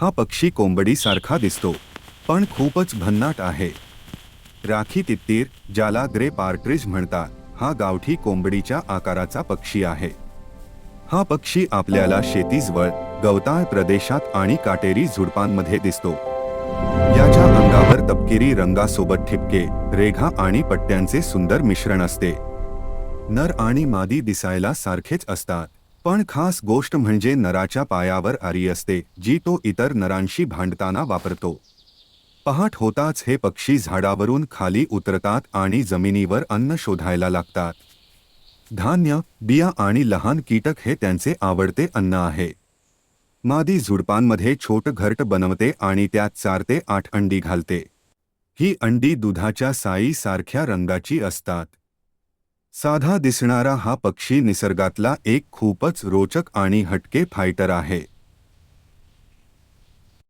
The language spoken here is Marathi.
हा पक्षी कोंबडीसारखा दिसतो, पण खूपच भन्नाट आहे. राखी तित्तीर, ज्याला ग्रे पार्ट्रिज म्हणतात, हा गावठी कोंबडीच्या आकाराचा पक्षी आहे. हा पक्षी आपल्याला शेतीजवळ, गवताळ प्रदेशात आणि काटेरी झुडपांमध्ये दिसतो. याच्या अंगावर तपकिरी रंगासोबत ठिपके, रेघा आणि पट्ट्यांचे सुंदर मिश्रण असते. नर आणि मादी दिसायला सारखेच असतात, पण खास गोष्ट म्हणजे नराच्या पायावर आरी असते, जी तो इतर नरांशी भांडताना वापरतो. पहाट होताच हे पक्षी झाडावरून खाली उतरतात आणि जमिनीवर अन्न शोधायला लागतात. धान्य, बिया आणि लहान कीटक हे त्यांचे आवडते अन्न आहे. मादी झुडपांमध्ये छोट घरट बनवते आणि त्यात 4 ते 8 अंडी घालते. ही अंडी दुधाच्या सायीसारख्या रंगाची असतात. साधा दिसणारा हा पक्षी निसर्गातला एक खूपच रोचक आणि हटके फायटर आहे.